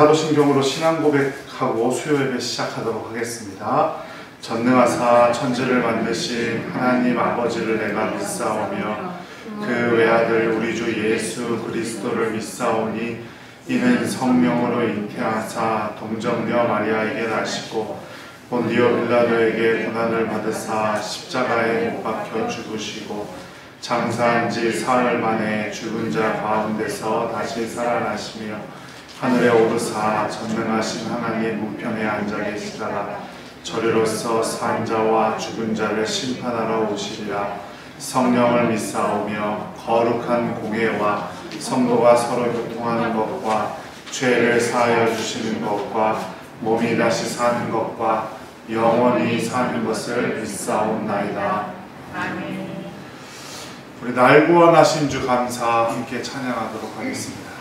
사도신경으로 신앙 고백하고 수요 예배 시작하도록 하겠습니다. 전능하사 천지를 만드신 하나님 아버지를 내가 믿사오며 그 외아들 우리 주 예수 그리스도를 믿사오니 이는 성령으로 잉태하사 동정녀 마리아에게 나시고 본디오 빌라도에게 고난을 받으사 십자가에 못 박혀 죽으시고 장사한 지 사흘 만에 죽은 자 가운데서 다시 살아나시며 하늘에 오르사 전능하신 하나님 우편에 앉아 계시다가 저리로서 산 자와 죽은 자를 심판하러 오시리라. 성령을 믿사오며 거룩한 공회와 성도가 서로 교통하는 것과 죄를 사하여 주시는 것과 몸이 다시 사는 것과 영원히 사는 것을 믿사옵나이다. 아멘. 우리 날 구원하신 주 감사 함께 찬양하도록 하겠습니다.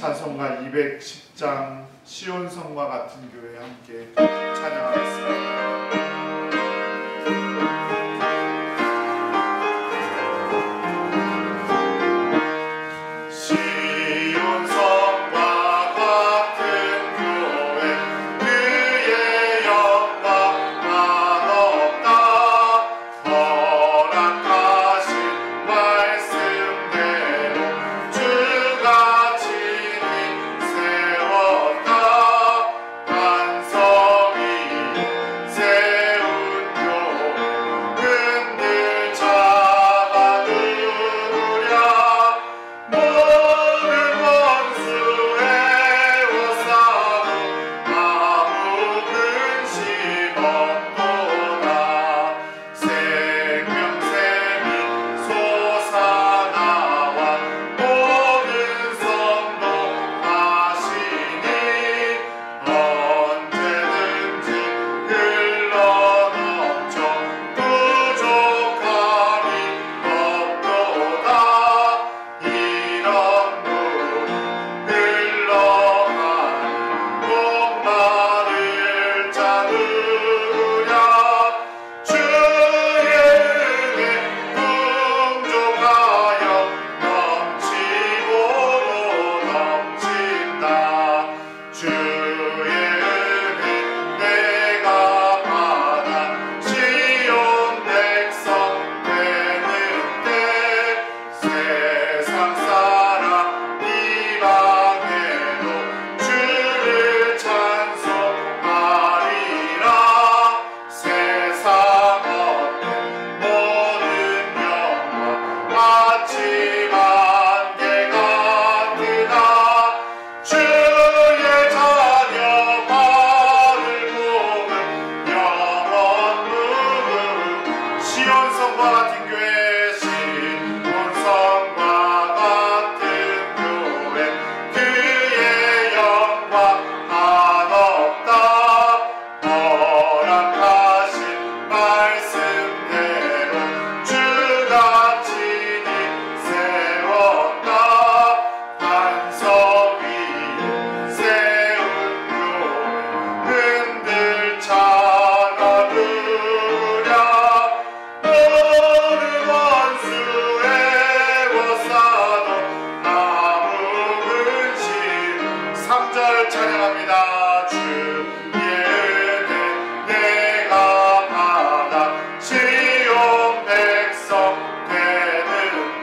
찬송가 210장 시온성과 같은 교회 함께 찬양하겠습니다. say 천성과 같은 교회 신본성과 같은 교회 그의 영광 한없다 허락하신 말씀대로 주가 친히 세웠다 반석 위에 세운 교회 흔들 차가 누구랴 너를 원수에 워싸도 아무 근심 3절 찬양합니다. 주의 은혜 내가 받아 시온 백성 되는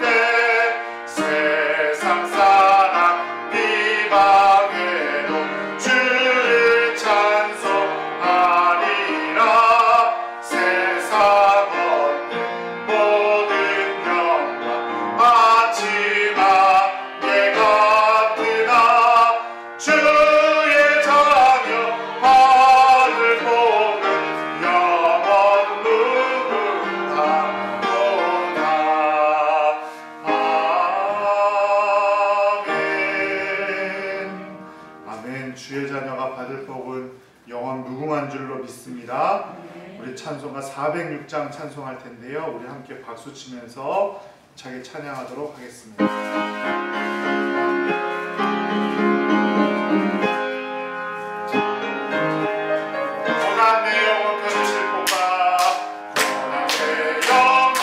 때 세상 사랑 비방해도 주를 찬송하리라 세상 얻는 모든 영광 마치 안개 같으나 주의 자녀 하늘 복은 영원 무궁하도다. 아멘. 아멘. 주의 자녀가 받을 복은 영원 무궁한 줄로 믿습니다. 우리 찬송가 406장 찬송할 텐데요. 우리 함께 박수 치면서 차게 찬양하도록 하겠습니다. 고난 내 영혼 편이실 곳과 고난 내 영혼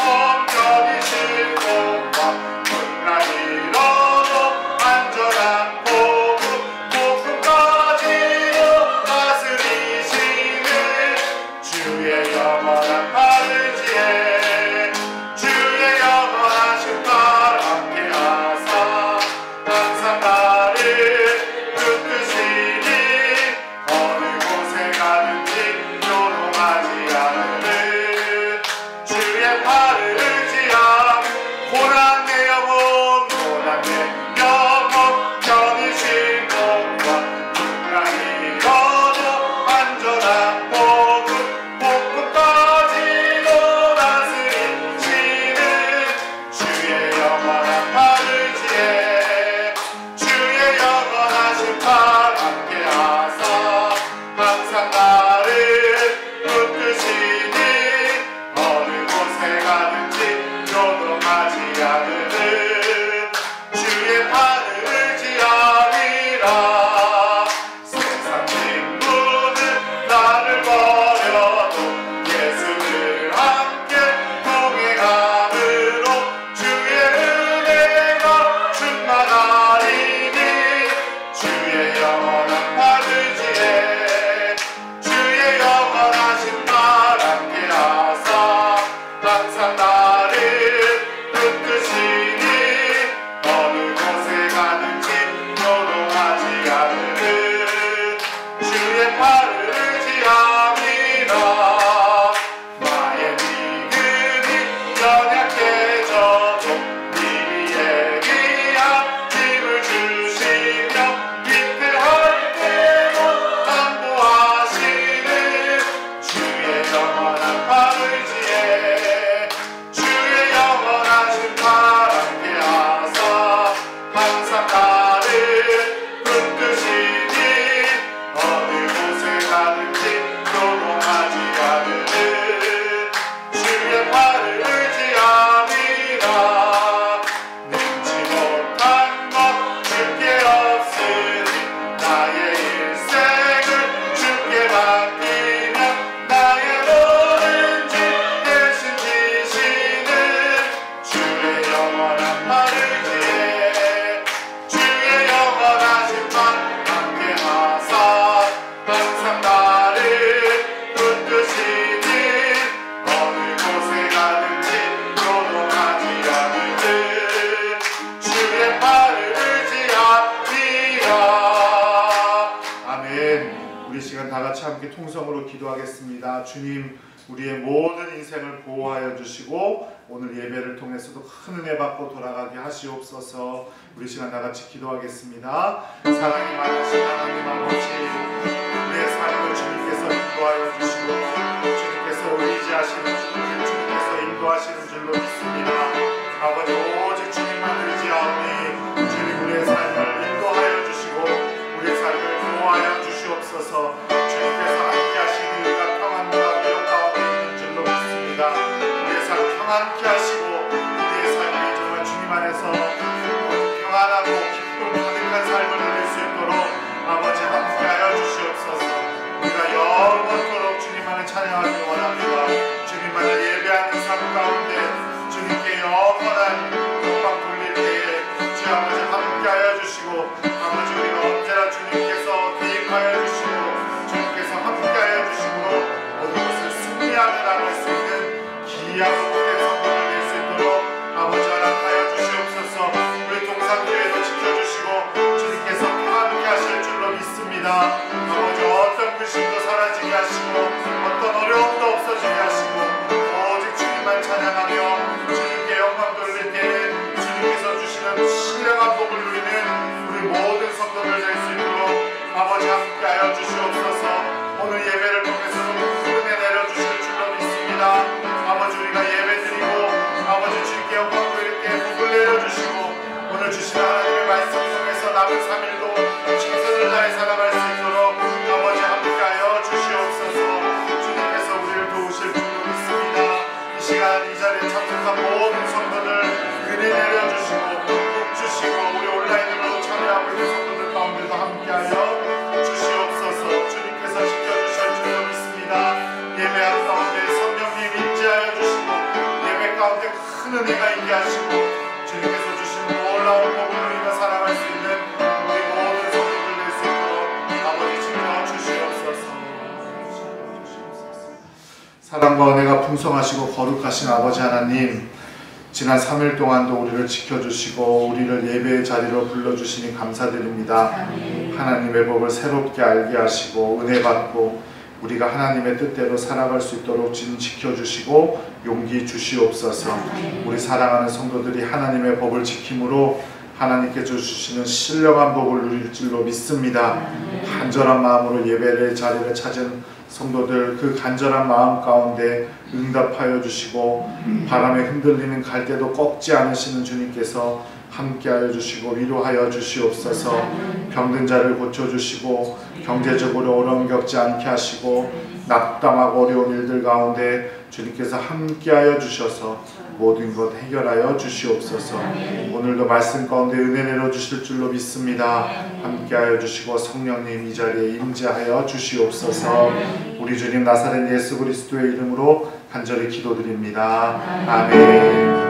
편이실 곳과 분란이 너도 안전한 복음 복음까지도 다스리시는 주의 영원한 바르지에 주의 영원하신 발 함께하사 항상 나를 붙드시니 어느 곳에 가든지 요동하지 않으는 주의 팔을 의지함 고난 내 영혼 고난 내 영혼 편이신 곳과 분란이 너도 안전한 복음 복음까지도 다스리시는 주의 영원한 팔을지에 주의 영원하신 팔 함께하사 항상 나를 붙드시니 어느 곳에 가든지 요동하지 않으는 주의 팔을 의지하리라 세상 친구는 나를 버려도 예수를 함께 동행함으로 주의 은혜가 충만하리니 주의 영원한 팔을지에 주의 영원하신 발 함께하사 항상 나를 붙드시니 어느 곳에 가든지 요동하지 않으는 주의 팔을 의지함이라 나의 믿음이 연약해져도 미리 예비한 힘을 주시며 위태할 때도 안보하시는 주의 영원한 팔을지에 주의 영원하신 발 함께하사 항상 나를 붙드시니 어느 곳에 가든지 요동하지 않으는 주의 팔을 의지함이라 능치 못한 것 주께 없으니 나의 일생을 주께 맡기며 나의 모든 죄 대신 지시는 주의 영원한 팔을지에 주의 영원하신 발 함께하사 항상 나를 붙드시니 어느 곳에 가든지 요동하지 않으는 주의 팔을 의지함이라. 아멘. 우리 시간 다 같이 함께 통성으로 기도하겠습니다. 주님, 우리의 모든 인생을 보호하여 주시고 오늘 예배를 통해서도 큰 은혜 받고 돌아가게 하시옵소서. 우리 시간 다 같이 기도하겠습니다. 사랑이 많으신 하나님 아버지, 우리의 삶을 주님께서 인도하여 주시고 주님께서 의지하시는 주, 주님께서 인도하시는 주 함께 하시고 우리의 삶이 정말 주님 안에서 평안하고 기쁨 가득한 삶을 누릴 수 있도록 아버지 함께하여 주시옵소서. 우리가 영원토록 주님만을 찬양하기를 원합니다. 주님만을 예배하는 삶 가운데 주님께 영원한 영광 돌릴 때에 주 아버지 함께하여 주시고 아버지 우리가 언제나 주님께서 개입하여 주시고 주님께서 함께하여 주시고 모든 것을 승리하며 나갈 수 있는 기이하고 복된 성도가 될 수 있도록 아버지 허락하여 주시옵소서. 우리 동산교회도 지켜주시고 주님께서 함께 하실 줄로 믿습니다. 아버지 어떤 근심도 사라지게 하시고 어떤 어려움도 없어지게 하시고 오직 주님만 찬양하며 주님께 영광 돌릴 때에 주님께서 주시는 신령한 복을 누리는 우리 모든 성도들 될 수 있도록 아버지 함께하여 주시옵소서. 오늘 예배를 통해서도 은혜 내려주실 줄로 믿습니다. 아버지 우리가 예배드리고 아버지 주님께 영광 돌릴 때 복을 내려주시고 오늘 주신 하나님의 말씀 통해서 남은 3일도 최선을 다해 살아갈 수 있도록 아버지 함께하여 주시옵소서. 주님께서 우리를 도우실 줄로 믿습니다. 이 시간 이 자리에 참석한 모든 성도들 은혜 내려주시고 복 주시고 우리 온라인으로 참여하고 있는 성도들 가운데도 함께하여 주시옵소서. 주님께서 지켜주실 줄로 믿습니다. 예배하는 가운데 성령님 임재하여 주시고 예배 가운데 큰 은혜가 있게 하시고 주님께서 주신 놀라운 복을 누리며 살아갈 수 있는 우리 모든 성도들 될 수 있도록 아버지 지켜주시옵소서. 사랑과 은혜가 풍성하시고 거룩하신 아버지 하나님, 지난 3일 동안도 우리를 지켜주시고 우리를 예배의 자리로 불러주시니 감사드립니다. 하나님의 법을 새롭게 알게 하시고 은혜 받고 우리가 하나님의 뜻대로 살아갈 수 있도록 지켜주시고 용기 주시옵소서. 우리 사랑하는 성도들이 하나님의 법을 지킴으로 하나님께서 주시는 신령한 복을 누릴 줄로 믿습니다. 간절한 마음으로 예배의 자리를 찾은 성도들 그 간절한 마음 가운데 응답하여 주시고 바람에 흔들리는 갈대도 꺾지 않으시는 주님께서 함께하여 주시고 위로하여 주시옵소서. 병든 자를 고쳐주시고 경제적으로 어려움 겪지 않게 하시고 낙담하고 어려운 일들 가운데 주님께서 함께하여 주셔서 모든 것 해결하여 주시옵소서. 오늘도 말씀 가운데 은혜 내려주실 줄로 믿습니다. 함께하여 주시고 성령님 이 자리에 임재하여 주시옵소서. 우리 주님 나사렛 예수 그리스도의 이름으로 간절히 기도드립니다. 아멘.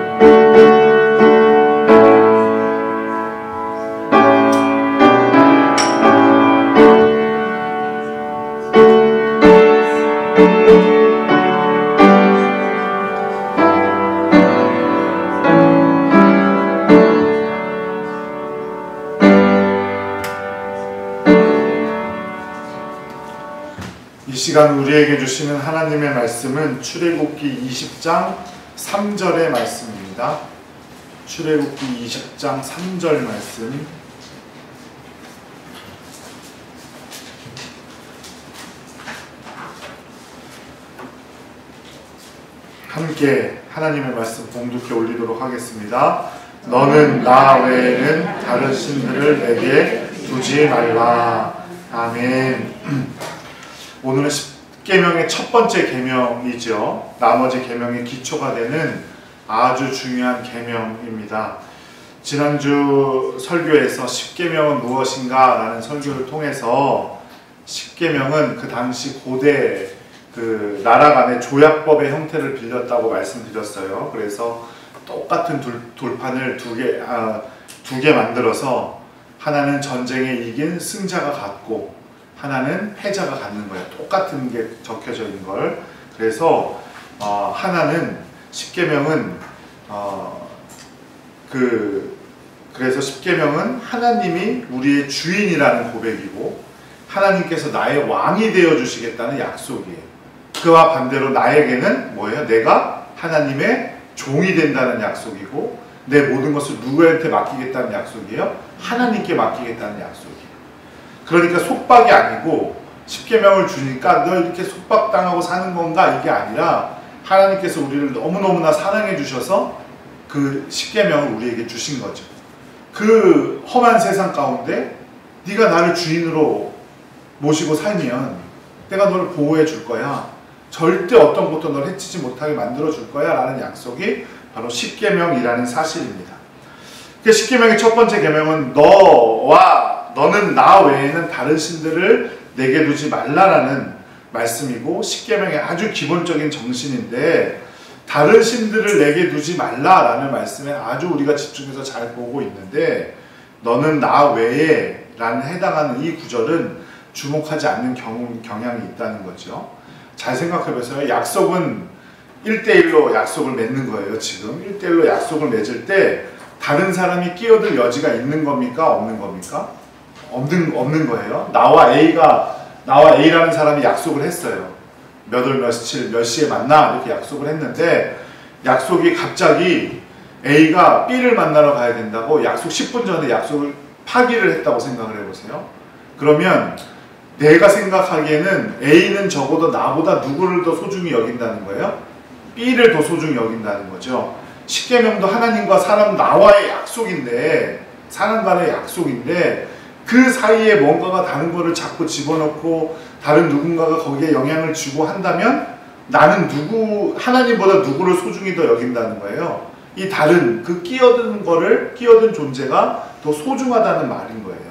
이 시간 우리에게 주시는 하나님의 말씀은 출애굽기 20장 3절의 말씀입니다. 출애굽기 20장 3절 말씀. 함께 하나님의 말씀 봉독해 올리도록 하겠습니다. 너는 나 외에는 다른 신들을 내게 두지 말라. 아멘. 오늘은 십계명의 첫 번째 계명이죠. 나머지 계명의 기초가 되는 아주 중요한 계명입니다. 지난주 설교에서 십계명은 무엇인가 라는 설교를 통해서 십계명은 그 당시 고대 그 나라 간의 조약법의 형태를 빌렸다고 말씀드렸어요. 그래서 똑같은 돌판을 두 개 만들어서 하나는 전쟁에 이긴 승자가 갖고 하나는 패자가 갖는 거예요. 똑같은 게 적혀져 있는 걸. 그래서 하나는 십계명은 그래서 십계명은 하나님이 우리의 주인이라는 고백이고 하나님께서 나의 왕이 되어 주시겠다는 약속이에요. 그와 반대로 나에게는 뭐예요? 내가 하나님의 종이 된다는 약속이고 내 모든 것을 누구한테 맡기겠다는 약속이에요? 하나님께 맡기겠다는 약속이에요. 그러니까 속박이 아니고 십계명을 주니까 너 이렇게 속박당하고 사는 건가 이게 아니라 하나님께서 우리를 너무너무나 사랑해 주셔서 그 십계명을 우리에게 주신 거죠. 그 험한 세상 가운데 네가 나를 주인으로 모시고 살면 내가 너를 보호해 줄 거야. 절대 어떤 것도 널 해치지 못하게 만들어 줄 거야 라는 약속이 바로 십계명이라는 사실입니다. 그 십계명의 첫 번째 계명은 너는 나 외에는 다른 신들을 내게 두지 말라라는 말씀이고, 십계명의 아주 기본적인 정신인데, 다른 신들을 내게 두지 말라라는 말씀에 아주 우리가 집중해서 잘 보고 있는데, 너는 나 외에 라는 해당하는 이 구절은 주목하지 않는 경향이 있다는 거죠. 잘 생각해 보세요. 약속은 1대1로 약속을 맺는 거예요. 지금 1대1로 약속을 맺을 때 다른 사람이 끼어들 여지가 있는 겁니까? 없는 겁니까? 없는 거예요. 나와 A라는 사람이 약속을 했어요. 몇 월 며칠 몇 시에 만나 이렇게 약속을 했는데, 약속이 갑자기 A가 B를 만나러 가야 된다고 약속 10분 전에 약속을 파기를 했다고 생각을 해보세요. 그러면 내가 생각하기에는 A는 적어도 나보다 누구를 더 소중히 여긴다는 거예요? B를 더 소중히 여긴다는 거죠. 십계명도 하나님과 나와의 약속인데, 사람 간의 약속인데, 그 사이에 뭔가가 다른 거를 자꾸 집어넣고 다른 누군가가 거기에 영향을 주고 한다면 나는 하나님보다 누구를 소중히 더 여긴다는 거예요. 이 다른 끼어든 존재가 더 소중하다는 말인 거예요.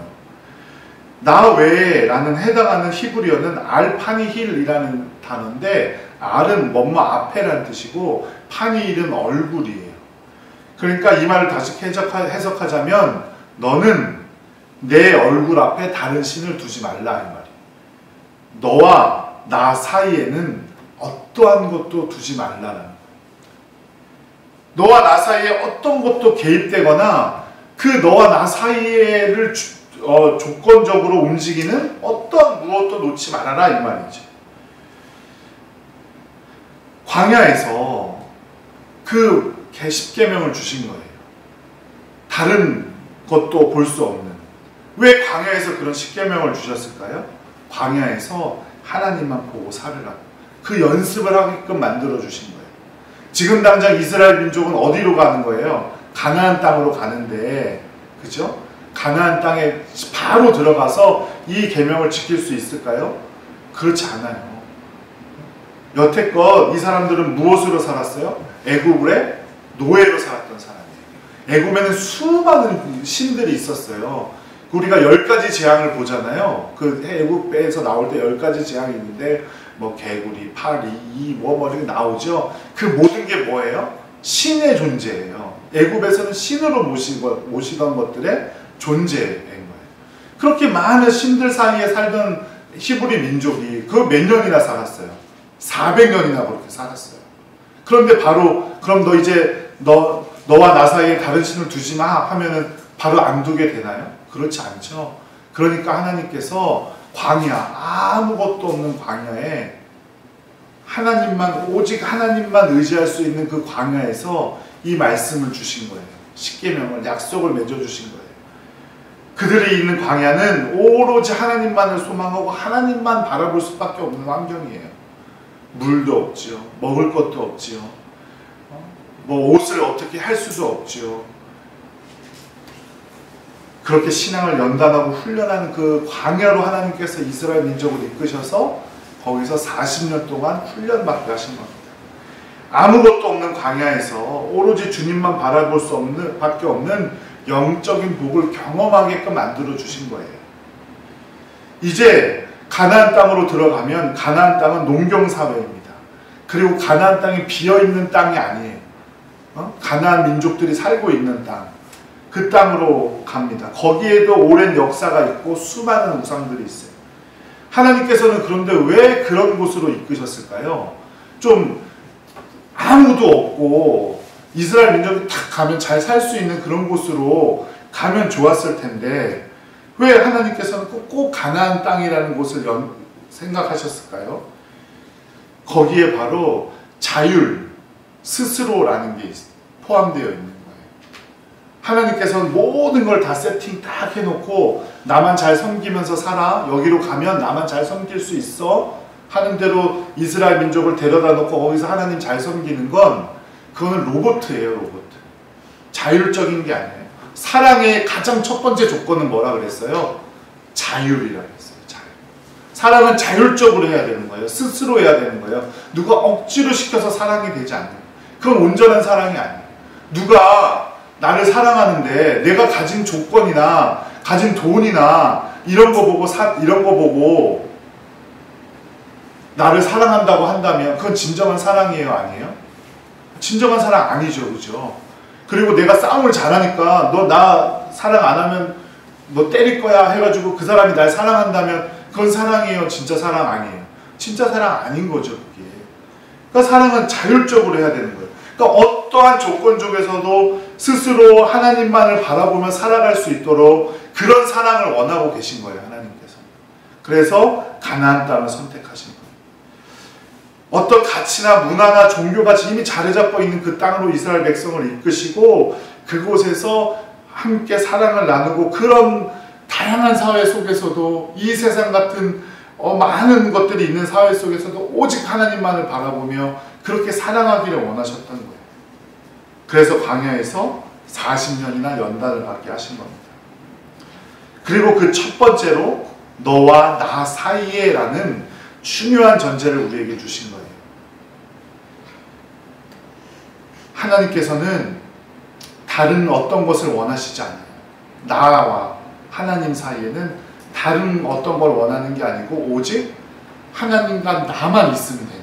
나 외에 라는 해당하는 히브리어는 알파니힐이라는 단어인데, 알은 뭐뭐 앞에라는 뜻이고 파니힐은 얼굴이에요. 그러니까 이 말을 다시 해석하자면, 너는 내 얼굴 앞에 다른 신을 두지 말라 이 말이에요. 너와 나 사이에는 어떠한 것도 두지 말라는 거예요. 너와 나 사이에 어떤 것도 개입되거나 그 너와 나 사이를 조건적으로 움직이는 어떤 무엇도 놓지 말아라 이 말이죠. 광야에서 그 십계명을 주신 거예요. 다른 것도 볼 수 없는. 왜 광야에서 그런 십계명을 주셨을까요? 광야에서 하나님만 보고 살으라고, 그 연습을 하게끔 만들어 주신 거예요. 지금 당장 이스라엘 민족은 어디로 가는 거예요? 가나안 땅으로 가는데, 그죠? 가나안 땅에 바로 들어가서 이 계명을 지킬 수 있을까요? 그렇지 않아요. 여태껏 이 사람들은 무엇으로 살았어요? 애굽의 노예로 살았던 사람이에요. 애굽에는 수많은 신들이 있었어요. 우리가 10가지 재앙을 보잖아요. 그 애굽에서 나올 때 10가지 재앙이 있는데, 뭐 개구리, 파리, 이렇게 나오죠. 그 모든 게 뭐예요? 신의 존재예요. 애굽에서는 신으로 모시던 것들의 존재인 거예요. 그렇게 많은 신들 사이에 살던 히브리 민족이 그 몇 년이나 살았어요? 400년이나 그렇게 살았어요. 그런데 그럼 너 이제 너와 나 사이에 다른 신을 두지 마 하면은 바로 안 두게 되나요? 그렇지 않죠. 그러니까 하나님께서 아무것도 없는 광야에 오직 하나님만 의지할 수 있는 그 광야에서 이 말씀을 주신 거예요. 십계명을, 약속을 맺어주신 거예요. 그들이 있는 광야는 오로지 하나님만을 소망하고 하나님만 바라볼 수밖에 없는 환경이에요. 물도 없지요. 먹을 것도 없지요. 뭐 옷을 어떻게 할 수도 없지요. 그렇게 신앙을 연단하고 훈련하는 그 광야로 하나님께서 이스라엘 민족을 이끄셔서 거기서 40년 동안 훈련받게 하신 겁니다. 아무것도 없는 광야에서 오로지 주님만 바라볼 밖에 없는 영적인 복을 경험하게끔 만들어 주신 거예요. 이제 가나안 땅으로 들어가면 가나안 땅은 농경 사회입니다. 그리고 가나안 땅이 비어 있는 땅이 아니에요. 가나안 민족들이 살고 있는 땅. 그 땅으로 갑니다. 거기에도 오랜 역사가 있고 수많은 우상들이 있어요. 하나님께서는 그런데 왜 그런 곳으로 이끄셨을까요? 좀 아무도 없고 이스라엘 민족이 딱 가면 잘 살 수 있는 그런 곳으로 가면 좋았을 텐데, 왜 하나님께서는 꼭 가나안 땅이라는 곳을 생각하셨을까요? 거기에 바로 자율, 스스로라는 게 포함되어 있는 거예요. 하나님께서는 모든 걸 다 세팅 딱 해놓고 나만 잘 섬기면서 살아, 여기로 가면 나만 잘 섬길 수 있어 하는 대로 이스라엘 민족을 데려다 놓고 거기서 하나님 잘 섬기는 건, 그거는 로봇이에요. 로봇. 자율적인 게 아니에요. 사랑의 가장 첫 번째 조건은 뭐라 그랬어요? 자율이라 그랬어요. 자율. 사랑은 자율적으로 해야 되는 거예요. 스스로 해야 되는 거예요. 누가 억지로 시켜서 사랑이 되지 않는 거예요. 그건 온전한 사랑이 아니에요. 누가 나를 사랑하는데 내가 가진 조건이나 가진 돈이나 이런 거 보고 나를 사랑한다고 한다면 그건 진정한 사랑이에요, 아니에요? 진정한 사랑 아니죠, 그죠? 그리고 내가 싸움을 잘하니까 너 나 사랑 안 하면 너 때릴 거야 해가지고 그 사람이 날 사랑한다면 그건 사랑이에요, 진짜 사랑 아니에요? 진짜 사랑 아닌 거죠, 그게. 그러니까 사랑은 자율적으로 해야 되는 거예요. 그러니까 어떠한 조건 속에서도 스스로 하나님만을 바라보며 살아갈 수 있도록 그런 사랑을 원하고 계신 거예요, 하나님께서. 그래서 가나안 땅을 선택하신 거예요. 어떤 가치나 문화나 종교가 이미 자리 잡고 있는 그 땅으로 이스라엘 백성을 이끄시고 그곳에서 함께 사랑을 나누고 그런 다양한 사회 속에서도 이 세상 같은 많은 것들이 있는 사회 속에서도 오직 하나님만을 바라보며 그렇게 사랑하기를 원하셨던 거예요. 그래서 광야에서 40년이나 연단을 받게 하신 겁니다. 그리고 그 첫 번째로 너와 나 사이에 라는 중요한 전제를 우리에게 주신 거예요. 하나님께서는 다른 어떤 것을 원하시지 않아요. 나와 하나님 사이에는 다른 어떤 걸 원하는 게 아니고 오직 하나님과 나만 있으면 돼요.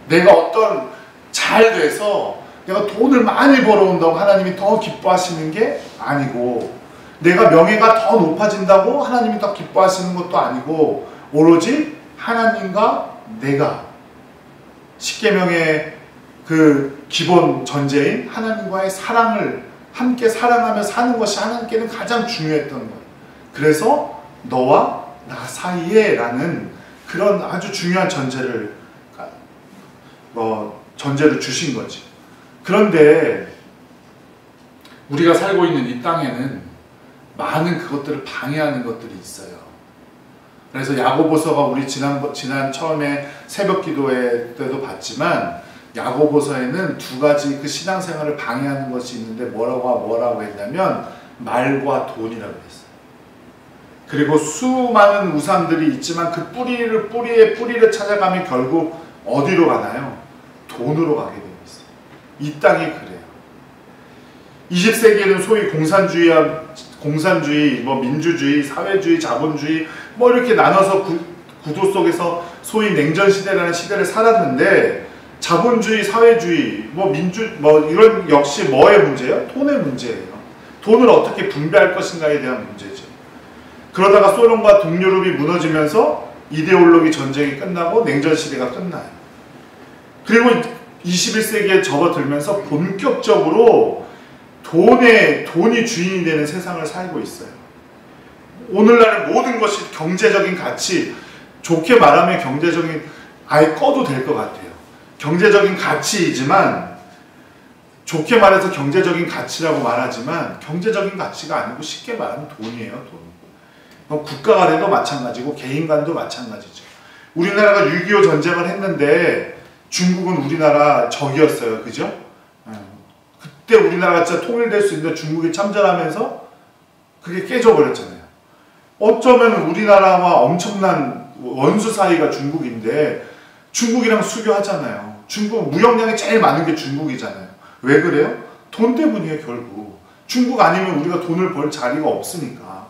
내가 어떤 잘 돼서 내가 돈을 많이 벌어온다고 하나님이 더 기뻐하시는 게 아니고 내가 명예가 더 높아진다고 하나님이 더 기뻐하시는 것도 아니고 오로지 하나님과 내가 십계명의 그 기본 전제인 하나님과의 사랑을 함께 사랑하며 사는 것이 하나님께는 가장 중요했던 거예요. 그래서 너와 나 사이에 라는 그런 아주 중요한 전제를 주신 거지. 그런데 우리가 살고 있는 이 땅에는 많은 그것들을 방해하는 것들이 있어요. 그래서 야고보서가 우리 지난 처음에 새벽 기도회 때도 봤지만 야고보서에는 두 가지 그 신앙생활을 방해하는 것이 있는데 뭐라고 했냐면 말과 돈이라고 했어요. 그리고 수많은 우상들이 있지만 그 뿌리의 뿌리를 찾아가면 결국 어디로 가나요? 돈으로 가게 되어 있어요. 이 땅이 그래요. 20세기에는 소위 공산주의, 민주주의, 사회주의, 자본주의 이렇게 나눠서 구도 속에서 소위 냉전시대라는 시대를 살았는데 자본주의, 사회주의, 이런 역시 뭐의 문제예요? 돈의 문제예요. 돈을 어떻게 분배할 것인가에 대한 문제죠. 그러다가 소련과 동유럽이 무너지면서 이데올로기 전쟁이 끝나고 냉전시대가 끝나요. 그리고 21세기에 접어들면서 본격적으로 돈이 주인이 되는 세상을 살고 있어요. 오늘날의 모든 것이 경제적인 가치, 좋게 말하면 경제적인, 아예 꺼도 될 것 같아요. 경제적인 가치이지만, 좋게 말해서 경제적인 가치라고 말하지만, 경제적인 가치가 아니고 쉽게 말하면 돈이에요, 돈. 국가 간에도 마찬가지고, 개인 간도 마찬가지죠. 우리나라가 6.25 전쟁을 했는데, 중국은 우리나라 적이었어요. 그죠? 그때 우리나라가 진짜 통일될 수 있는데 중국이 참전하면서 그게 깨져버렸잖아요. 어쩌면 우리나라와 엄청난 원수 사이가 중국인데 중국이랑 수교하잖아요. 중국 무역량이 제일 많은 게 중국이잖아요. 왜 그래요? 돈 때문이에요, 결국. 중국 아니면 우리가 돈을 벌 자리가 없으니까.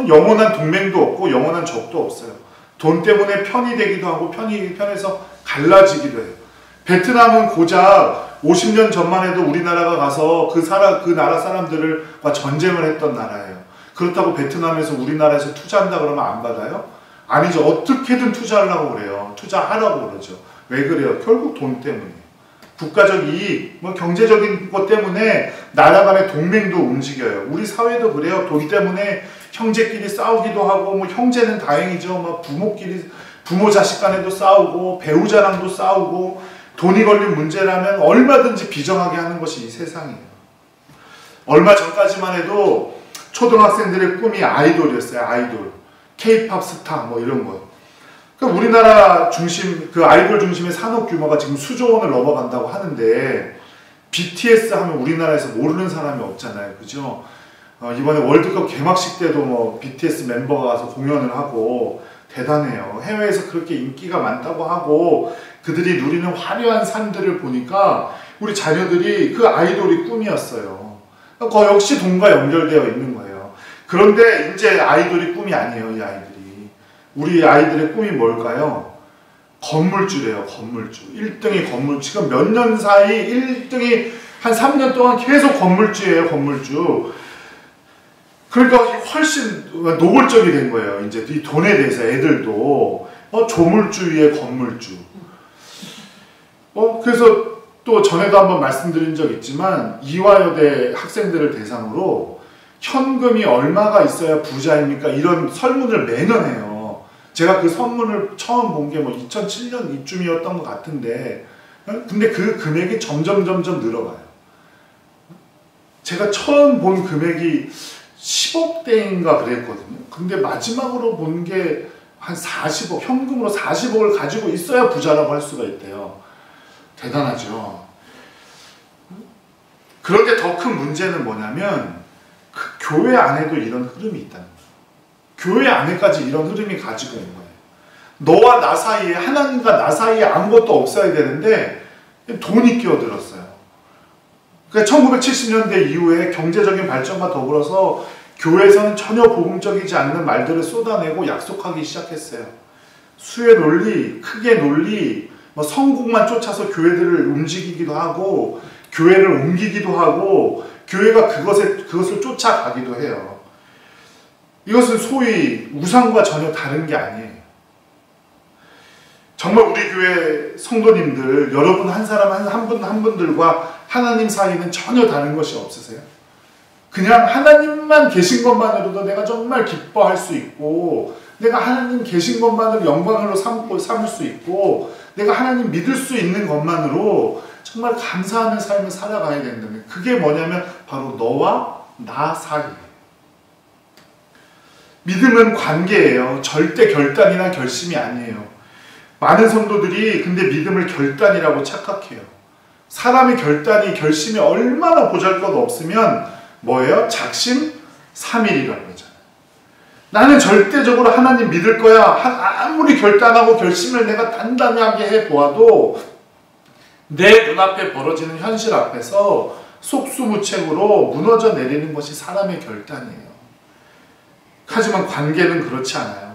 영원한 동맹도 없고 영원한 적도 없어요. 돈 때문에 편이 되기도 하고 편에서 갈라지기도 해요. 베트남은 고작 50년 전만 해도 우리나라가 가서 그 나라 사람들과 전쟁을 했던 나라예요. 그렇다고 베트남에서 우리나라에서 투자한다 그러면 안 받아요? 아니죠. 어떻게든 투자하려고 그래요. 투자하라고 그러죠. 왜 그래요? 결국 돈 때문이에요. 국가적 이익, 경제적인 것 때문에 나라 간의 동맹도 움직여요. 우리 사회도 그래요. 돈 때문에 형제끼리 싸우기도 하고, 형제는 다행이죠. 부모 자식 간에도 싸우고, 배우자랑도 싸우고, 돈이 걸린 문제라면 얼마든지 비정하게 하는 것이 이 세상이에요. 얼마 전까지만 해도 초등학생들의 꿈이 아이돌이었어요. 아이돌. K-팝 스타 이런 거. 그러니까 우리나라 그 아이돌 중심의 산업 규모가 지금 수조 원을 넘어간다고 하는데 BTS 하면 우리나라에서 모르는 사람이 없잖아요. 그죠? 이번에 월드컵 개막식 때도 BTS 멤버가 가서 공연을 하고 대단해요. 해외에서 그렇게 인기가 많다고 하고 그들이 누리는 화려한 삶들을 보니까 우리 자녀들이 그 아이돌이 꿈이었어요. 역시 돈과 연결되어 있는 거예요. 그런데 이제 아이돌이 꿈이 아니에요. 이 아이들이. 우리 아이들의 꿈이 뭘까요? 건물주래요. 건물주. 1등이 건물주. 지금 몇 년 사이 1등이 한 3년 동안 계속 건물주예요. 건물주. 그러니까 훨씬 노골적이 된 거예요. 이제 이 돈에 대해서 애들도 조물주 위에 건물주. 그래서 또 전에도 한번 말씀드린 적 있지만 이화여대 학생들을 대상으로 현금이 얼마가 있어야 부자입니까? 이런 설문을 매년 해요. 제가 그 설문을 처음 본 게 뭐 2007년 이쯤이었던 것 같은데 근데 그 금액이 점점 늘어가요. 제가 처음 본 금액이 10억대인가 그랬거든요. 근데 마지막으로 본 게 한 40억, 현금으로 40억을 가지고 있어야 부자라고 할 수가 있대요. 대단하죠. 그런데 더 큰 문제는 뭐냐면 그 교회 안에도 이런 흐름이 있다는 거예요. 교회 안에까지 이런 흐름이 가지고 있는 거예요. 너와 나 사이에, 하나님과 나 사이에 아무것도 없어야 되는데 돈이 끼어들었어요. 그러니까 1970년대 이후에 경제적인 발전과 더불어서 교회에서는 전혀 복음적이지 않는 말들을 쏟아내고 약속하기 시작했어요. 수의 논리, 크게 논리, 성공만 쫓아서 교회들을 움직이기도 하고 교회를 옮기기도 하고 교회가 그것을 쫓아가기도 해요. 이것은 소위 우상과 전혀 다른 게 아니에요. 정말 우리 교회 성도님들, 여러분 한 사람 한 분들과 하나님 사이는 전혀 다른 것이 없으세요? 그냥 하나님만 계신 것만으로도 내가 정말 기뻐할 수 있고 내가 하나님 계신 것만으로 영광으로 삼을 수 있고 내가 하나님 믿을 수 있는 것만으로 정말 감사하는 삶을 살아가야 된다면 그게 뭐냐면 바로 너와 나 사이예요. 믿음은 관계예요. 절대 결단이나 결심이 아니에요. 많은 성도들이 근데 믿음을 결단이라고 착각해요. 사람의 결심이 얼마나 보잘것없으면 뭐예요? 작심삼일이라고 하잖아요. 나는 절대적으로 하나님 믿을 거야. 아무리 결단하고 결심을 내가 단단하게 해보아도 내 눈앞에 벌어지는 현실 앞에서 속수무책으로 무너져 내리는 것이 사람의 결단이에요. 하지만 관계는 그렇지 않아요.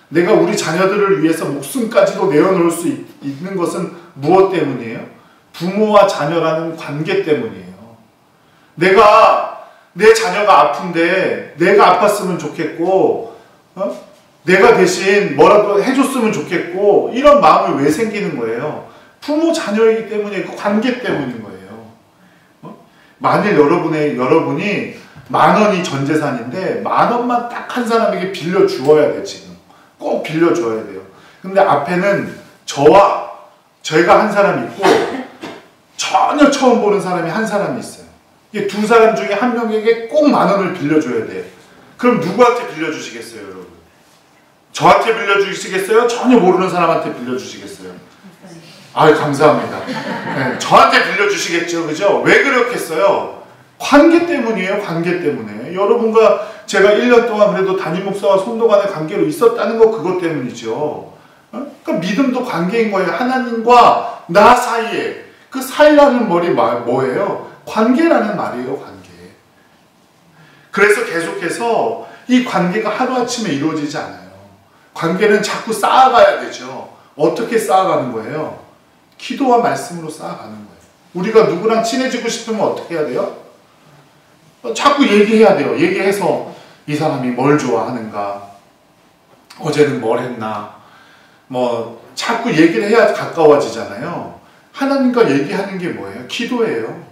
내가 우리 자녀들을 위해서 목숨까지도 내어놓을 수 있는 것은 무엇 때문이에요? 부모와 자녀라는 관계 때문이에요. 내 자녀가 아픈데 내가 아팠으면 좋겠고 내가 대신 뭐라도 해줬으면 좋겠고 이런 마음이 왜 생기는 거예요? 부모 자녀이기 때문에 그 관계 때문인 거예요. 만일 여러분이 10,000원이 전 재산인데 10,000원만 딱 한 사람에게 빌려 주어야 돼. 지금 꼭 빌려 줘야 돼요. 근데 앞에는 제가 한 사람이 있고 전혀 처음 보는 사람이 한 사람이 있어요. 이게 두 사람 중에 한 명에게 꼭 10,000원을 빌려줘야 돼요. 그럼 누구한테 빌려주시겠어요, 여러분? 저한테 빌려주시겠어요? 전혀 모르는 사람한테 빌려주시겠어요? 감사합니다. 네, 저한테 빌려주시겠죠, 그죠? 왜 그렇겠어요? 관계 때문이에요, 관계 때문에. 여러분과 제가 1년 동안 그래도 담임 목사와 성도 간의 관계로 있었다는 거 그것 때문이죠. 그러니까 믿음도 관계인 거예요. 하나님과 나 사이에. 그 사이라는 말이 뭐예요? 관계라는 말이에요, 관계. 그래서 계속해서 이 관계가 하루아침에 이루어지지 않아요. 관계는 자꾸 쌓아가야 되죠. 어떻게 쌓아가는 거예요? 기도와 말씀으로 쌓아가는 거예요. 우리가 누구랑 친해지고 싶으면 어떻게 해야 돼요? 자꾸 얘기해야 돼요. 얘기해서 이 사람이 뭘 좋아하는가? 어제는 뭘 했나? 자꾸 얘기를 해야 가까워지잖아요. 하나님과 얘기하는 게 뭐예요? 기도예요.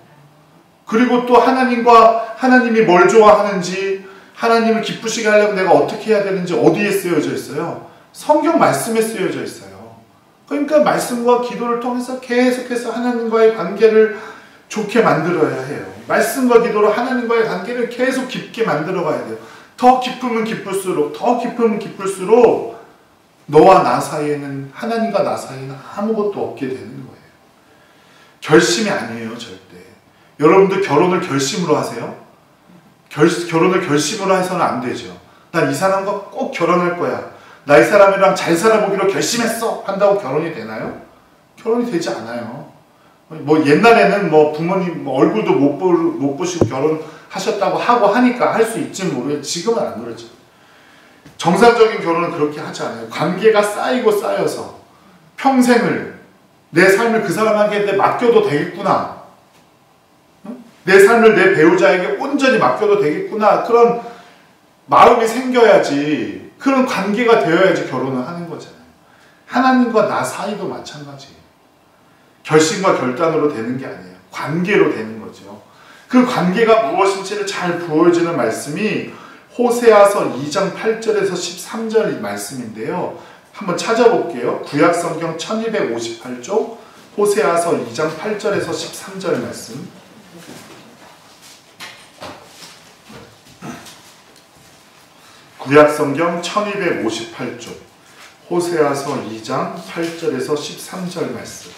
그리고 또 하나님이 뭘 좋아하는지, 하나님을 기쁘시게 하려면 내가 어떻게 해야 되는지 어디에 쓰여져 있어요? 성경 말씀에 쓰여져 있어요. 그러니까 말씀과 기도를 통해서 계속해서 하나님과의 관계를 좋게 만들어야 해요. 말씀과 기도로 하나님과의 관계를 계속 깊게 만들어 가야 돼요. 더 깊으면 깊을수록 너와 나 사이에는, 하나님과 나 사이에는 아무것도 없게 되는 거예요. 결심이 아니에요, 절대. 여러분들 결혼을 결심으로 하세요? 결혼을 결심으로 해서는 안 되죠. 난 이 사람과 꼭 결혼할 거야. 나 이 사람이랑 잘 살아보기로 결심했어 한다고 결혼이 되나요? 결혼이 되지 않아요. 뭐 옛날에는 뭐 부모님 얼굴도 못 보시고 결혼하셨다고 하고 하니까 할 수 있지 모르겠어요. 지금은 안 그러죠. 정상적인 결혼은 그렇게 하지 않아요. 관계가 쌓이고 쌓여서 평생을 내 삶을 그 사람에게 맡겨도 되겠구나, 내 삶을 내 배우자에게 온전히 맡겨도 되겠구나, 그런 마음이 생겨야지, 그런 관계가 되어야지 결혼을 하는 거잖아요. 하나님과 나 사이도 마찬가지예요. 결심과 결단으로 되는 게 아니에요. 관계로 되는 거죠. 그 관계가 무엇인지를 잘 보여주는 말씀이 호세아서 2장 8절에서 13절 말씀인데요. 한번 찾아볼게요. 구약성경 1258쪽 호세아서 2장 8절에서 13절 말씀. 구약성경 1258쪽 호세아서 2장 8절에서 13절 말씀.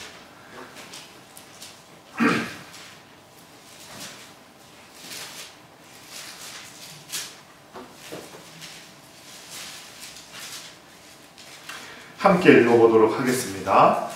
함께 읽어보도록 하겠습니다.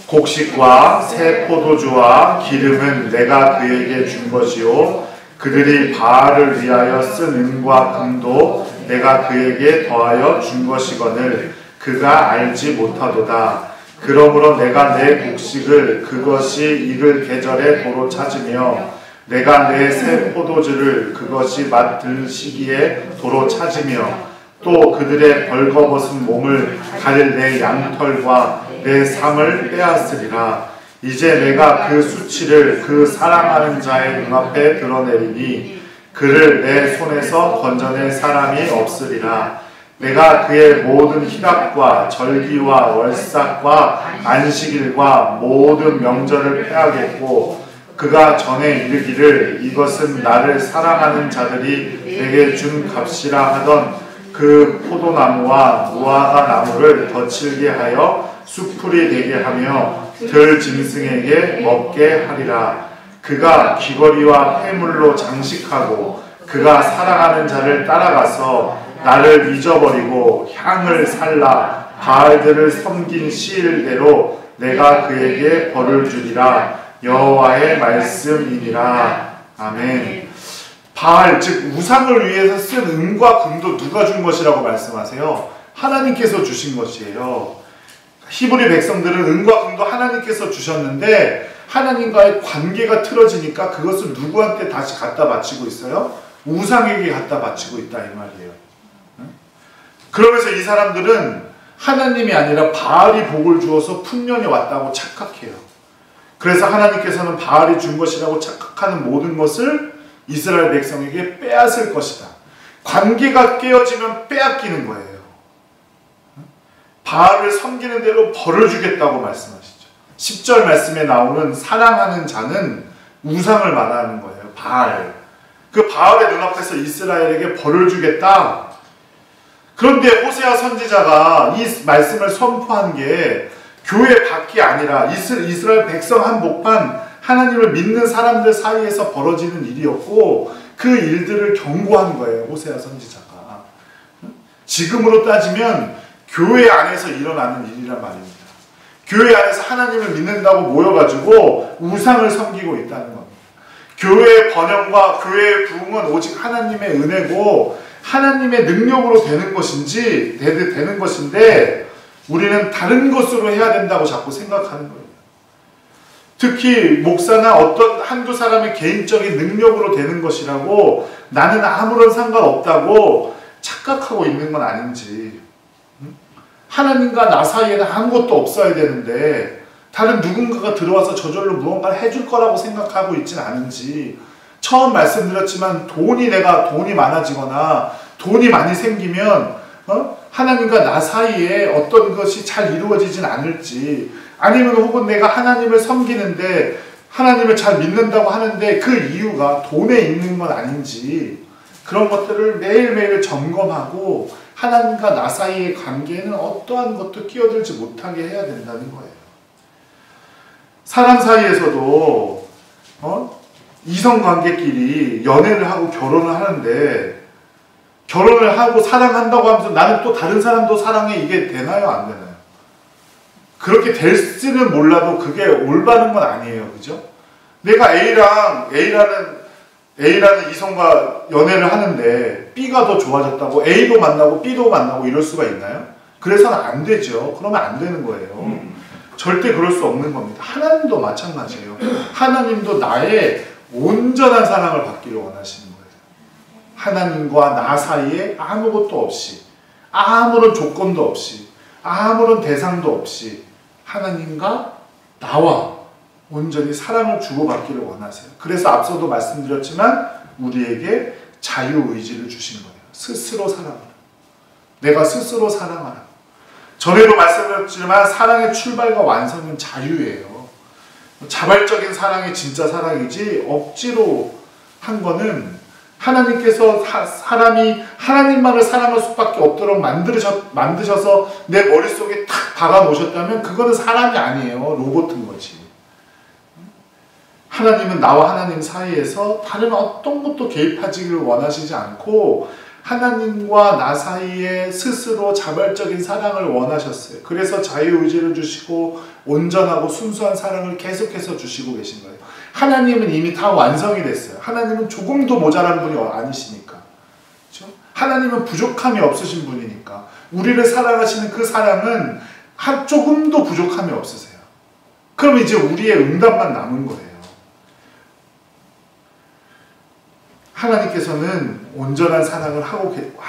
곡식과 새 포도주와 기름은 내가 그에게 준 것이요 그들이 바알을 위하여 쓴 은과 금도 내가 그에게 더하여 준 것이거늘 그가 알지 못하도다. 그러므로 내가 내 곡식을 그것이 익을 계절에 도로 찾으며 내가 내 새 포도주를 그것이 맛들 시기에 도로 찾으며 또 그들의 벌거벗은 몸을 가릴 내 양털과 내 삶을 빼앗으리라. 이제 내가 그 수치를 그 사랑하는 자의 눈앞에 드러내리니 그를 내 손에서 건져낼 사람이 없으리라. 내가 그의 모든 희락과 절기와 월삭과 안식일과 모든 명절을 패하겠고 그가 전에 이르기를 이것은 나를 사랑하는 자들이 내게 준 값이라 하던 그 포도나무와 무화과 나무를 덧칠게 하여 수풀이 되게 하며 들 짐승에게 먹게 하리라. 그가 귀걸이와 폐물로 장식하고 그가 사랑하는 자를 따라가서 나를 잊어버리고 향을 살라 바알들을 섬긴 시일대로 내가 그에게 벌을 주리라. 여호와의 말씀이니라. 아멘. 바알, 즉 우상을 위해서 쓴 은과 금도 누가 준 것이라고 말씀하세요? 하나님께서 주신 것이에요. 히브리 백성들은 은과 금도 하나님께서 주셨는데 하나님과의 관계가 틀어지니까 그것을 누구한테 다시 갖다 바치고 있어요? 우상에게 갖다 바치고 있다 이 말이에요. 그러면서 이 사람들은 하나님이 아니라 바알이 복을 주어서 풍년이 왔다고 착각해요. 그래서 하나님께서는 바알이 준 것이라고 착각하는 모든 것을 이스라엘 백성에게 빼앗을 것이다. 관계가 깨어지면 빼앗기는 거예요. 바알을 섬기는 대로 벌을 주겠다고 말씀하시죠. 10절 말씀에 나오는 사랑하는 자는 우상을 말하는 거예요. 바알. 그 바알의 눈앞에서 이스라엘에게 벌을 주겠다. 그런데 호세아 선지자가 이 말씀을 선포한 게 교회 밖이 아니라 이스라엘 백성 한복판 하나님을 믿는 사람들 사이에서 벌어지는 일이었고 그 일들을 경고한 거예요. 호세아 선지자가. 지금으로 따지면 교회 안에서 일어나는 일이란 말입니다. 교회 안에서 하나님을 믿는다고 모여가지고 우상을 섬기고 있다는 겁니다. 교회의 번영과 교회의 부흥은 오직 하나님의 은혜고 하나님의 능력으로 되는 것인데 우리는 다른 것으로 해야 된다고 자꾸 생각하는 거예요. 특히 목사나 어떤 한두 사람의 개인적인 능력으로 되는 것이라고 나는 아무런 상관없다고 착각하고 있는 건 아닌지, 하나님과 나 사이에는 아무것도 없어야 되는데 다른 누군가가 들어와서 저절로 무언가를 해줄 거라고 생각하고 있지는 않은지, 처음 말씀드렸지만 돈이 많아지거나 돈이 많이 생기면 하나님과 나 사이에 어떤 것이 잘 이루어지진 않을지, 아니면 혹은 내가 하나님을 섬기는데 하나님을 잘 믿는다고 하는데 그 이유가 돈에 있는 건 아닌지, 그런 것들을 매일매일 점검하고 하나님과 나 사이의 관계에는 어떠한 것도 끼어들지 못하게 해야 된다는 거예요. 사람 사이에서도 이성관계끼리 연애를 하고 결혼을 하는데 결혼을 하고 사랑한다고 하면서 나는 또 다른 사람도 사랑해, 이게 되나요? 안 되나요? 그렇게 될지는 몰라도 그게 올바른 건 아니에요. 그죠? 내가 A라는 이성과 연애를 하는데 B가 더 좋아졌다고 A도 만나고 B도 만나고 이럴 수가 있나요? 그래서는 안 되죠. 그러면 안 되는 거예요. 절대 그럴 수 없는 겁니다. 하나님도 마찬가지예요. 하나님도 나의 온전한 사랑을 받기를 원하시는 거예요. 하나님과 나 사이에 아무것도 없이, 아무런 조건도 없이, 아무런 대상도 없이 하나님과 나와 온전히 사랑을 주고받기를 원하세요. 그래서 앞서도 말씀드렸지만 우리에게 자유의지를 주신 거예요. 스스로 사랑하라. 내가 스스로 사랑하라. 전에도 말씀드렸지만 사랑의 출발과 완성은 자유예요. 자발적인 사랑이 진짜 사랑이지 억지로 한 거는 하나님께서 사람이 하나님만을 사랑할 수밖에 없도록 만드셔서 내 머릿속에 탁 박아 놓으셨다면 그거는 사람이 아니에요. 로봇인 거지. 하나님은 나와 하나님 사이에서 다른 어떤 것도 개입하지를 원하시지 않고 하나님과 나 사이에 스스로 자발적인 사랑을 원하셨어요. 그래서 자유의지를 주시고 온전하고 순수한 사랑을 계속해서 주시고 계신 거예요. 하나님은 이미 다 완성이 됐어요. 하나님은 조금도 모자란 분이 아니시니까. 그렇죠? 하나님은 부족함이 없으신 분이니까. 우리를 사랑하시는 그 사랑은 조금도 부족함이 없으세요. 그럼 이제 우리의 응답만 남은 거예요. 하나님께서는 온전한 사랑을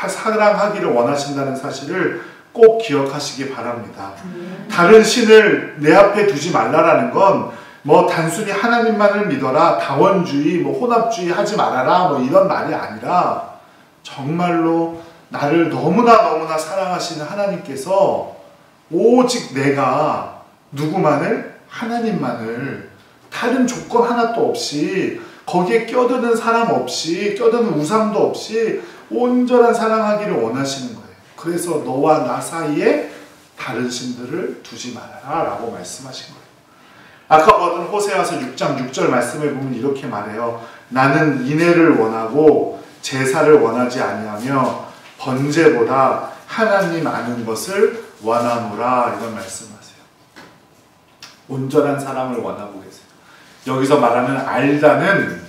사랑하기를 원하신다는 사실을 꼭 기억하시기 바랍니다. 다른 신을 내 앞에 두지 말라라는 건 단순히 하나님만을 믿어라, 다원주의, 혼합주의 하지 말아라, 이런 말이 아니라 정말로 나를 너무나 사랑하시는 하나님께서 오직 내가 누구만을? 하나님만을 다른 조건 하나도 없이 거기에 껴드는 사람 없이 껴드는 우상도 없이 온전한 사랑하기를 원하시는 거예요. 그래서 너와 나 사이에 다른 신들을 두지 말아라 라고 말씀하신 거예요. 아까 보던 호세아서 6장 6절 말씀에 보면 이렇게 말해요. 나는 인애를 원하고 제사를 원하지 아니하며 번제보다 하나님 아는 것을 원하노라, 이런 말씀하세요. 온전한 사랑을 원하고 계세요. 여기서 말하는 알다는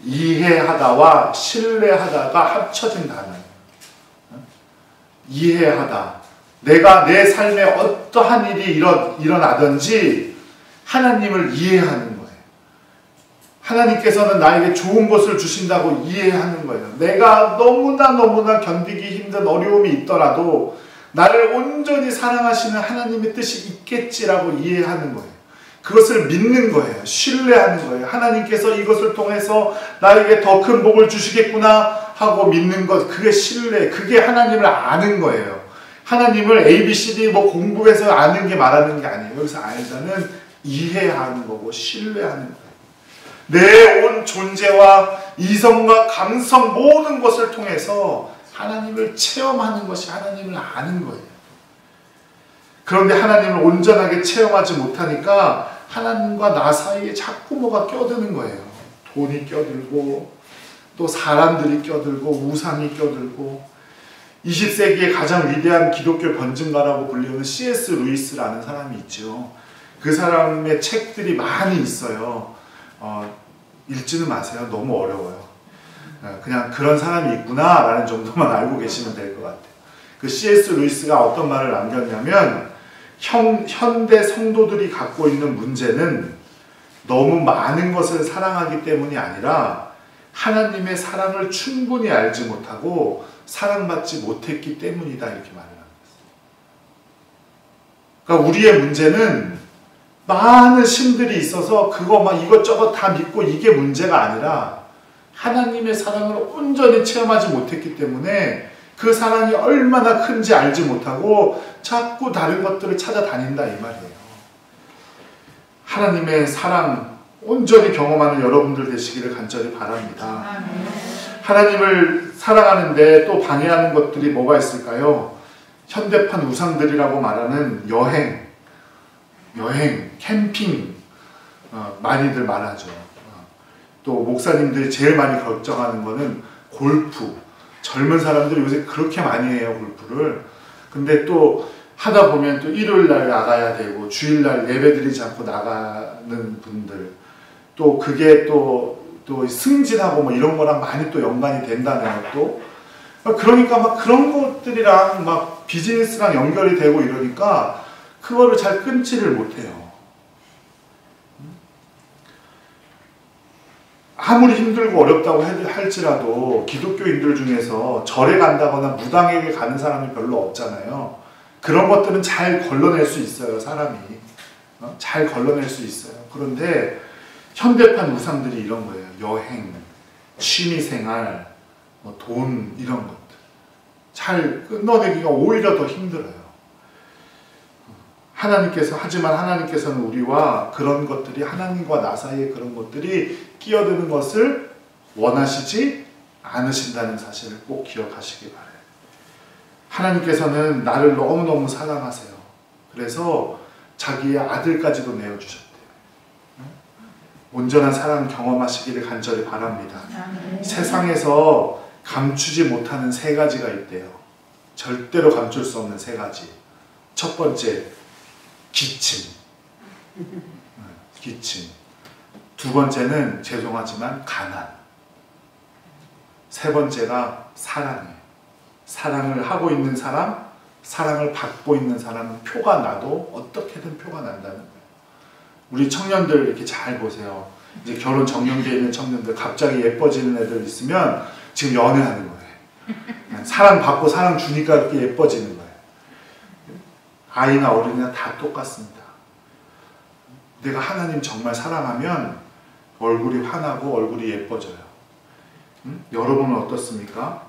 이해하다와 신뢰하다가 합쳐진 단어예요. 이해하다. 내가 내 삶에 어떠한 일이 일어나든지 하나님을 이해하는 거예요. 하나님께서는 나에게 좋은 것을 주신다고 이해하는 거예요. 내가 너무나 견디기 힘든 어려움이 있더라도 나를 온전히 사랑하시는 하나님의 뜻이 있겠지라고 이해하는 거예요. 그것을 믿는 거예요. 신뢰하는 거예요. 하나님께서 이것을 통해서 나에게 더 큰 복을 주시겠구나 하고 믿는 것, 그게 신뢰, 그게 하나님을 아는 거예요. 하나님을 ABCD 공부해서 아는 게 말하는 게 아니에요. 여기서 알다는 이해하는 거고 신뢰하는 거예요. 내 온 존재와 이성과 감성 모든 것을 통해서 하나님을 체험하는 것이 하나님을 아는 거예요. 그런데 하나님을 온전하게 체험하지 못하니까 하나님과 나 사이에 자꾸 뭐가 껴드는 거예요. 돈이 껴들고 또 사람들이 껴들고 우상이 껴들고. 20세기의 가장 위대한 기독교 변증가라고 불리는 C.S. 루이스라는 사람이 있죠. 그 사람의 책들이 많이 있어요. 읽지는 마세요. 너무 어려워요. 그냥 그런 사람이 있구나 라는 정도만 알고 계시면 될 것 같아요. 그 C.S. 루이스가 어떤 말을 남겼냐면 현대 성도들이 갖고 있는 문제는 너무 많은 것을 사랑하기 때문이 아니라 하나님의 사랑을 충분히 알지 못하고 사랑받지 못했기 때문이다, 이렇게 말을 합니다. 그러니까 우리의 문제는 많은 신들이 있어서 그거 이것저것 다 믿고 이게 문제가 아니라 하나님의 사랑을 온전히 체험하지 못했기 때문에 그 사랑이 얼마나 큰지 알지 못하고 자꾸 다른 것들을 찾아다닌다, 이 말이에요. 하나님의 사랑 온전히 경험하는 여러분들 되시기를 간절히 바랍니다. 하나님을 사랑하는데 또 방해하는 것들이 뭐가 있을까요? 현대판 우상들이라고 말하는 여행, 캠핑 많이들 말하죠. 또 목사님들이 제일 많이 걱정하는 거는 골프. 젊은 사람들이 요새 그렇게 많이 해요, 골프를. 근데 또 하다 보면 또 일요일날 나가야 되고 주일날 예배드리지 않고 나가는 분들, 또 그게 또 승진하고 뭐 이런 거랑 많이 또 연관이 된다는 것도, 그러니까 막 그런 것들이랑 막 비즈니스랑 연결이 되고 이러니까 그거를 잘 끊지를 못해요. 아무리 힘들고 어렵다고 할지라도 기독교인들 중에서 절에 간다거나 무당에게 가는 사람이 별로 없잖아요. 그런 것들은 잘 걸러낼 수 있어요, 사람이. 잘 걸러낼 수 있어요. 그런데 현대판 우상들이 이런 거예요. 여행, 취미생활, 돈, 이런 것들. 잘 끊어내기가 오히려 더 힘들어요. 하지만 하나님께서는 우리와 그런 것들이, 하나님과 나 사이에 그런 것들이 끼어드는 것을 원하시지 않으신다는 사실을 꼭 기억하시기 바라요. 하나님께서는 나를 너무너무 사랑하세요. 그래서 자기의 아들까지도 내어주셨대요. 온전한 사랑 경험하시기를 간절히 바랍니다. 세상에서 감추지 못하는 세 가지가 있대요. 절대로 감출 수 없는 세 가지. 첫 번째, 기침. 기침. 두 번째는 죄송하지만 가난. 세 번째가 사랑이에요. 사랑을 하고 있는 사람, 사랑을 받고 있는 사람은 표가 나도 어떻게든 표가 난다는 거예요. 우리 청년들 이렇게 잘 보세요. 이제 결혼 정년기에 있는 청년들, 갑자기 예뻐지는 애들 있으면 지금 연애하는 거예요. 사랑 받고 사랑 주니까 이렇게 예뻐지는 거예요. 아이나 어른이나 다 똑같습니다. 내가 하나님 정말 사랑하면 얼굴이 환하고 얼굴이 예뻐져요. 여러분은 어떻습니까?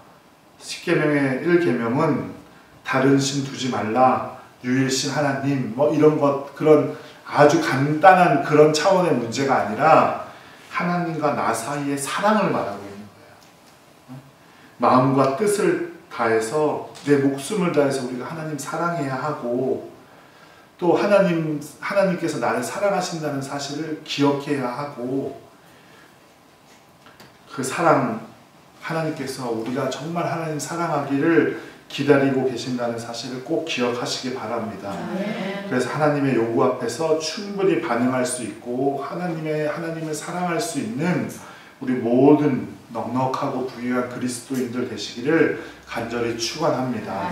10계명의 1계명은 다른 신 두지 말라, 유일신 하나님, 뭐 이런 것, 그런 아주 간단한 그런 차원의 문제가 아니라 하나님과 나 사이의 사랑을 말하고 있는 거예요. 마음과 뜻을 다해서, 내 목숨을 다해서 우리가 하나님 사랑해야 하고, 또 하나님께서 나를 사랑하신다는 사실을 기억해야 하고, 그 사랑, 하나님께서 우리가 정말 하나님 사랑하기를 기다리고 계신다는 사실을 꼭 기억하시기 바랍니다. 그래서 하나님의 요구 앞에서 충분히 반응할 수 있고 하나님을 사랑할 수 있는 우리 모든 넉넉하고 부유한 그리스도인들 되시기를 간절히 축원합니다.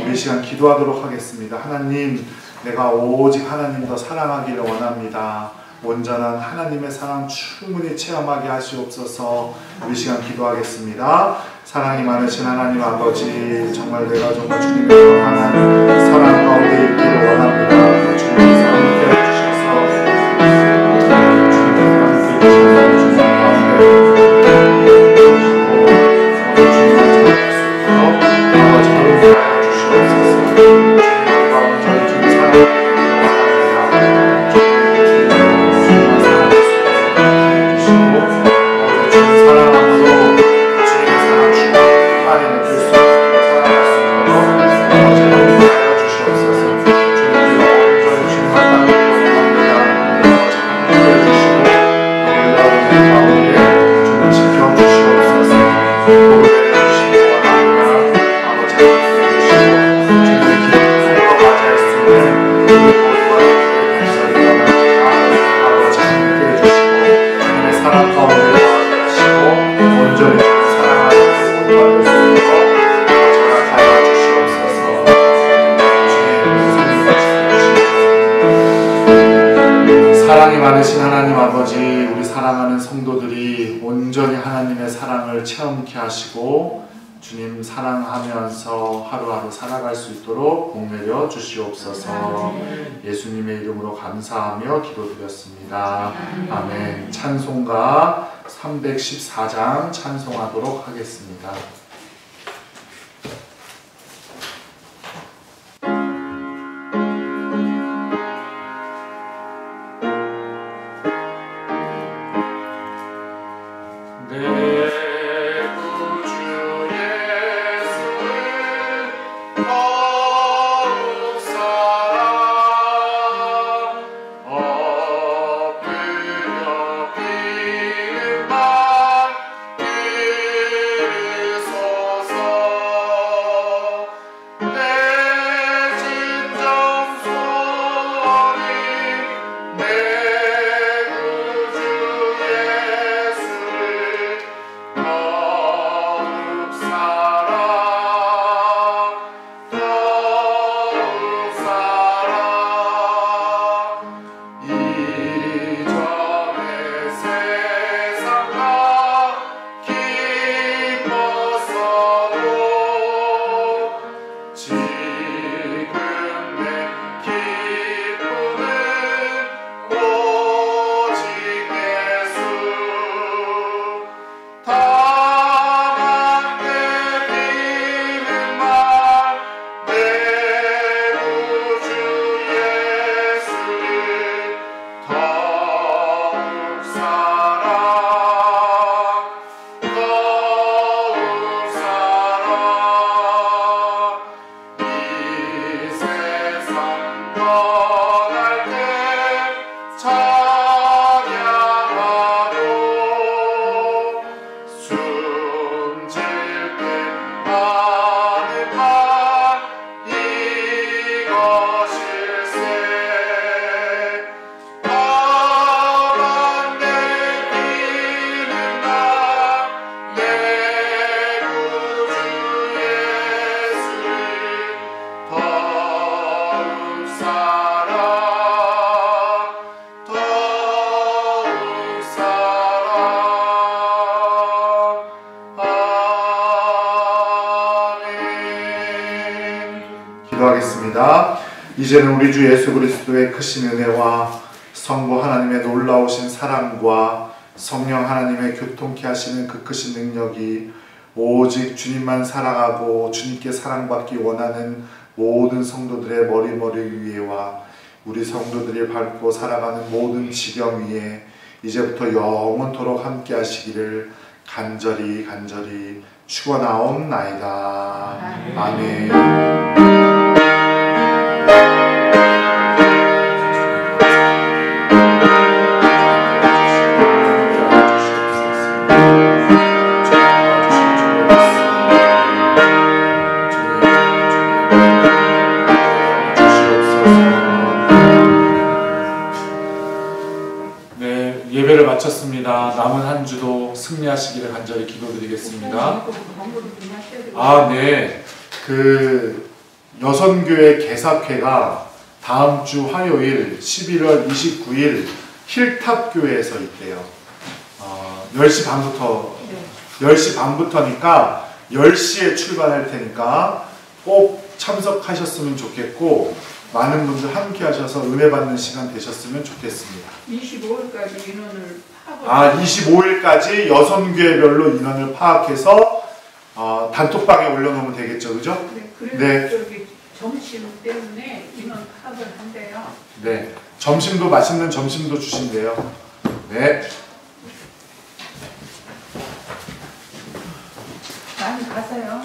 우리 시간 기도하도록 하겠습니다. 하나님, 내가 오직 하나님 더 사랑하기를 원합니다. 온전한 하나님의 사랑 충분히 체험하게 하시옵소서. 우리 시간 기도하겠습니다. 사랑이 많으신 하나님 아버지, 정말 내가 정말 주님의 강한 사랑 가운데 있기를 원합니다. 주님의 사랑을 깨워주셔서 주님의 사랑을 깨워주셔서 주님 가운데 아버지 하여 주시옵소서. 주님 가운데 주님 사랑을 많으신 하나님 아버지, 우리 사랑하는 성도들이 온전히 하나님의 사랑을 체험케 하시고 주님 사랑하면서 하루하루 살아갈 수 있도록 복 내려 주시옵소서. 예수님의 이름으로 감사하며 기도드렸습니다. 아멘. 찬송가 314장 찬송하도록 하겠습니다. 그 기도드리겠습니다. 이제는 우리 주 예수 그리스도의 크신 은혜와 성부 하나님의 놀라우신 사랑과 성령 하나님의 교통케 하시는 그 크신 능력이 오직 주님만 사랑하고 주님께 사랑받기 원하는 모든 성도들의 머리 위에와 우리 성도들이 밟고 살아가는 모든 지경 위에 이제부터 영원토록 함께 하시기를 간절히 축원하옵나이다. 아멘. 예배를 마쳤습니다. 남은 한 주도 승리하시기를 간절히 기도드리겠습니다. 네. 여선교회 개사회가 다음 주 화요일 11월 29일 힐탑교회에서 있대요. 10시 반부터 10시 반부터니까 10시에 출발할 테니까 꼭 참석하셨으면 좋겠고 많은 분들 함께 하셔서 은혜 받는 시간 되셨으면 좋겠습니다. 25일까지 인원을 파악. 25일까지 여선교회별로 인원을 파악해서 단톡방에 올려놓으면 되겠죠, 그죠? 네. 그래서 저기 점심 때문에 인원 파악을 한대요. 네. 점심도 맛있는 점심도 주신대요. 네. 많이 가세요.